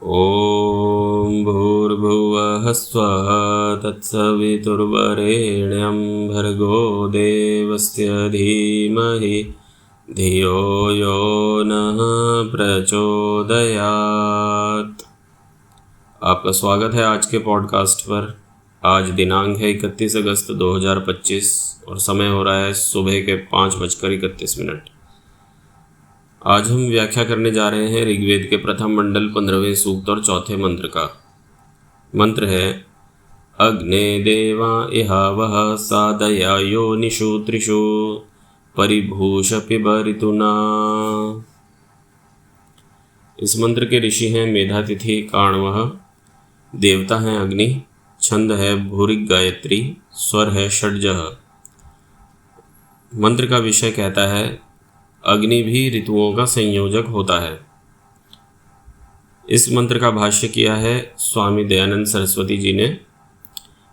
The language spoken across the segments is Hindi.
ॐ भूर्भुवः स्वः तत्सवितुर्वरेण्यं भर्गो देवस्य धीमहि धियो यो नः प्रचोदयात्। आपका स्वागत है आज के पॉडकास्ट पर। आज दिनांक है 31 अगस्त 2025 और समय हो रहा है सुबह के 5:31। आज हम व्याख्या करने जा रहे हैं ऋग्वेद के प्रथम मंडल 15वें सूक्त और चौथे मंत्र का। मंत्र है अग्ने देवा इहावः सादया योनिषु त्रिषु परिभूष पिब ऋतुना। इस मंत्र के ऋषि हैं मेधातिथि काण्वः, देवता हैं अग्नि, छंद है भूरिक गायत्री, स्वर है षड्जः। मंत्र का विषय कहता है अग्नि भी ऋतुओं का संयोजक होता है। इस मंत्र का भाष्य किया है स्वामी दयानंद सरस्वती जी ने।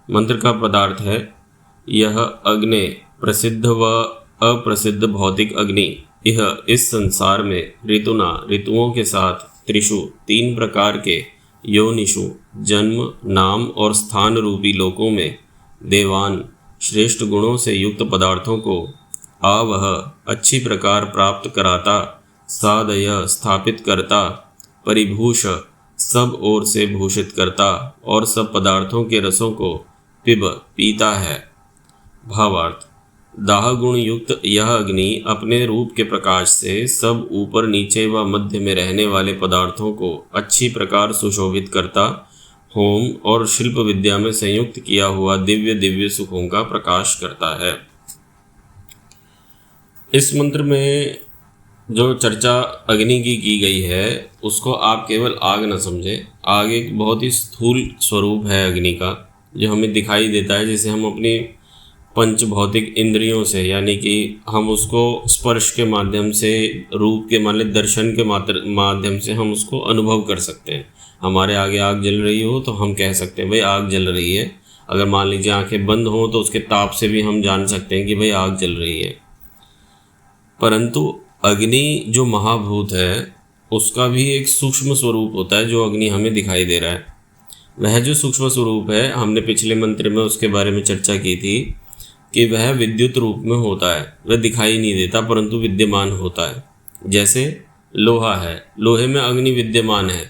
मंत्र का पदार्थ है यह अग्नि प्रसिद्ध व अप्रसिद्ध भौतिक अग्नि यह इस संसार में ऋतुओं के साथ त्रिषु 3 प्रकार के योनिषु जन्म नाम और स्थान रूपी लोकों में देवान श्रेष्ठ गुणों से युक्त पदार्थों को आवह अच्छी प्रकार प्राप्त कराता, सादय स्थापित करता, परिभूष सब ओर से भूषित करता और सब पदार्थों के रसों को पिब पीता है। भावार्थ, दाह गुण युक्त यह अग्नि अपने रूप के प्रकाश से सब ऊपर नीचे व मध्य में रहने वाले पदार्थों को अच्छी प्रकार सुशोभित करता, होम और शिल्प विद्या में संयुक्त किया हुआ दिव्य सुखों का प्रकाश करता है। इस मंत्र में जो चर्चा अग्नि की गई है उसको आप केवल आग न समझें। आग एक बहुत ही स्थूल स्वरूप है अग्नि का, जो हमें दिखाई देता है, जिसे हम अपनी पंच भौतिक इंद्रियों से, यानी कि हम उसको स्पर्श के माध्यम से, रूप के मान दर्शन के माध्यम से हम उसको अनुभव कर सकते हैं। हमारे आगे आग जल रही हो तो हम कह सकते हैं भाई आग जल रही है। अगर मान लीजिए आंखें बंद हो तो उसके ताप से भी हम जान सकते हैं कि भाई आग जल रही है। परंतु अग्नि जो महाभूत है उसका भी एक सूक्ष्म स्वरूप होता है जो अग्नि हमें दिखाई दे रहा है। वह जो सूक्ष्म स्वरूप है, हमने पिछले मंत्र में उसके बारे में चर्चा की थी कि वह विद्युत रूप में होता है। वह दिखाई नहीं देता परंतु विद्यमान होता है। जैसे लोहा है, लोहे में अग्नि विद्यमान है,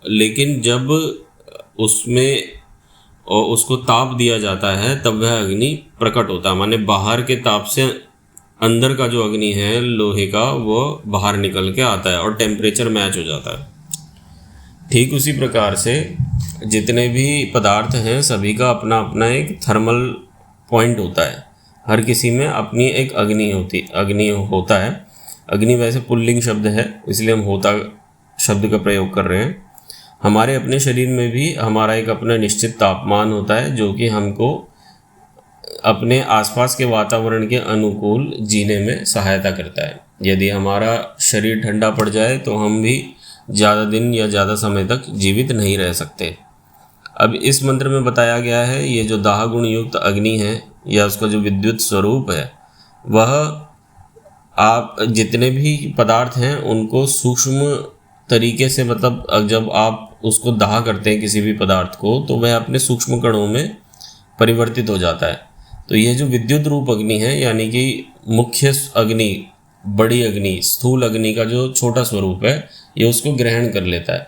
लेकिन जब उसको ताप दिया जाता है तब वह अग्नि प्रकट होता है। माने बाहर के ताप से अंदर का जो अग्नि है लोहे का वो बाहर निकल के आता है और टेम्परेचर मैच हो जाता है। ठीक उसी प्रकार से जितने भी पदार्थ हैं सभी का अपना अपना एक थर्मल पॉइंट होता है। हर किसी में अपनी एक अग्नि होता है। अग्नि वैसे पुल्लिंग शब्द है, इसलिए हम होता शब्द का प्रयोग कर रहे हैं। हमारे अपने शरीर में भी हमारा एक अपना निश्चित तापमान होता है जो कि हमको अपने आसपास के वातावरण के अनुकूल जीने में सहायता करता है। यदि हमारा शरीर ठंडा पड़ जाए तो हम भी ज़्यादा दिन या ज़्यादा समय तक जीवित नहीं रह सकते। अब इस मंत्र में बताया गया है ये जो दाह गुण युक्त अग्नि है या उसका जो विद्युत स्वरूप है, वह आप जितने भी पदार्थ हैं उनको सूक्ष्म तरीके से, मतलब जब आप उसको दाह करते हैं किसी भी पदार्थ को, तो वह अपने सूक्ष्म कणों में परिवर्तित हो जाता है। तो ये जो विद्युत रूप अग्नि है, यानी कि मुख्य अग्नि, बड़ी अग्नि, स्थूल अग्नि का जो छोटा स्वरूप है, ये उसको ग्रहण कर लेता है।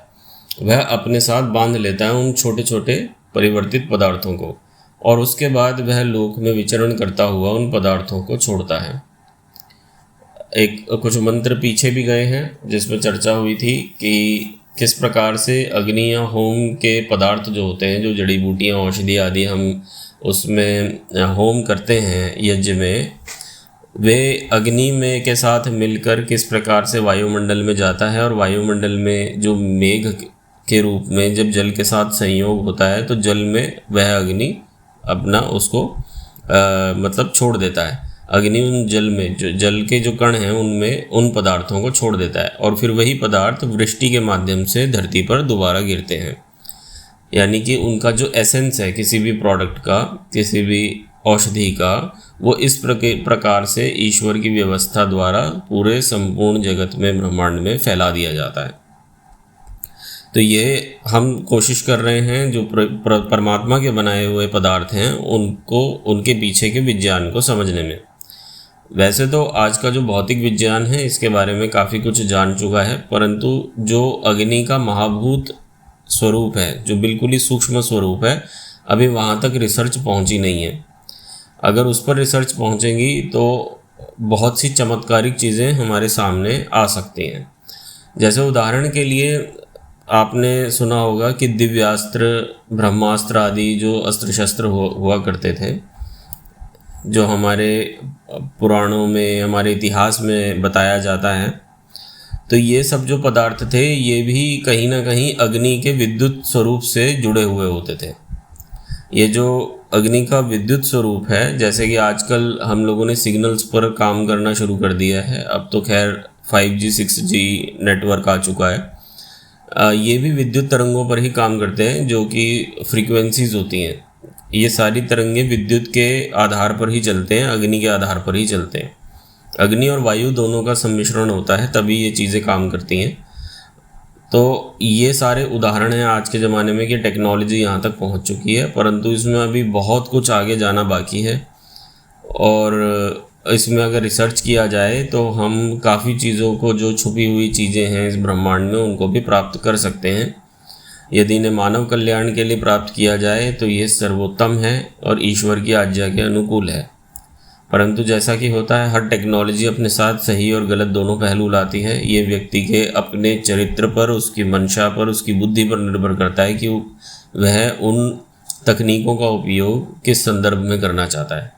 वह अपने साथ बांध लेता है उन छोटे छोटे परिवर्तित पदार्थों को, और उसके बाद वह लोक में विचरण करता हुआ उन पदार्थों को छोड़ता है। कुछ मंत्र पीछे भी गए हैं जिसमें चर्चा हुई थी कि किस प्रकार से अग्नि या होम के पदार्थ जो होते हैं, जो जड़ी बूटियाँ, औषधि आदि हम उसमें होम करते हैं यज्ञ में, वे अग्नि में के साथ मिलकर किस प्रकार से वायुमंडल में जाता है, और वायुमंडल में जो मेघ के रूप में जब जल के साथ संयोग होता है तो जल में वह अग्नि अपना उसको छोड़ देता है। अग्नि उन जल में, जो जल के जो कण हैं उनमें उन पदार्थों को छोड़ देता है, और फिर वही पदार्थ वृष्टि के माध्यम से धरती पर दोबारा गिरते हैं। यानी कि उनका जो एसेंस है किसी भी प्रोडक्ट का, किसी भी औषधि का, वो इस प्रकार से ईश्वर की व्यवस्था द्वारा पूरे संपूर्ण जगत में, ब्रह्मांड में फैला दिया जाता है। तो ये हम कोशिश कर रहे हैं जो परमात्मा के बनाए हुए पदार्थ हैं उनको, उनके पीछे के विज्ञान को समझने में। वैसे तो आज का जो भौतिक विज्ञान है इसके बारे में काफ़ी कुछ जान चुका है, परंतु जो अग्नि का महाभूत स्वरूप है, जो बिल्कुल ही सूक्ष्म स्वरूप है, अभी वहाँ तक रिसर्च पहुँची नहीं है। अगर उस पर रिसर्च पहुँचेंगी तो बहुत सी चमत्कारिक चीज़ें हमारे सामने आ सकती हैं। जैसे उदाहरण के लिए आपने सुना होगा कि दिव्यास्त्र, ब्रह्मास्त्र आदि जो अस्त्र शस्त्र हुआ करते थे, जो हमारे पुराणों में, हमारे इतिहास में बताया जाता है, तो ये सब जो पदार्थ थे ये भी कहीं ना कहीं अग्नि के विद्युत स्वरूप से जुड़े हुए होते थे। ये जो अग्नि का विद्युत स्वरूप है, जैसे कि आजकल हम लोगों ने सिग्नल्स पर काम करना शुरू कर दिया है, अब तो खैर 5G 6G नेटवर्क आ चुका है, ये भी विद्युत तरंगों पर ही काम करते हैं, जो कि फ्रीक्वेंसीज होती हैं। ये सारी तरंगे विद्युत के आधार पर ही चलते हैं, अग्नि के आधार पर ही चलते हैं। अग्नि और वायु दोनों का सम्मिश्रण होता है, तभी ये चीज़ें काम करती हैं। तो ये सारे उदाहरण हैं आज के ज़माने में कि टेक्नोलॉजी यहाँ तक पहुँच चुकी है, परंतु इसमें अभी बहुत कुछ आगे जाना बाकी है। और इसमें अगर रिसर्च किया जाए तो हम काफ़ी चीज़ों को, जो छुपी हुई चीज़ें हैं इस ब्रह्मांड में, उनको भी प्राप्त कर सकते हैं। यदि इन्हें मानव कल्याण के लिए प्राप्त किया जाए तो ये सर्वोत्तम है और ईश्वर की आज्ञा के अनुकूल है। परंतु जैसा कि होता है, हर टेक्नोलॉजी अपने साथ सही और गलत दोनों पहलू लाती है। ये व्यक्ति के अपने चरित्र पर, उसकी मंशा पर, उसकी बुद्धि पर निर्भर करता है कि वह उन तकनीकों का उपयोग किस संदर्भ में करना चाहता है।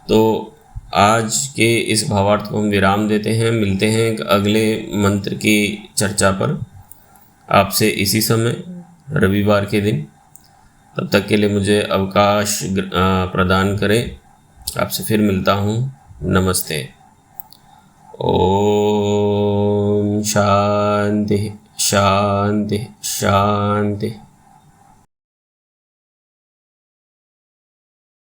तो आज के इस भावार्थ को हम विराम देते हैं। मिलते हैं एक अगले मंत्र की चर्चा पर आपसे इसी समय रविवार के दिन। तब तक के लिए मुझे अवकाश प्रदान करें। आपसे फिर मिलता हूँ। नमस्ते। ओम शांति शांति शांति।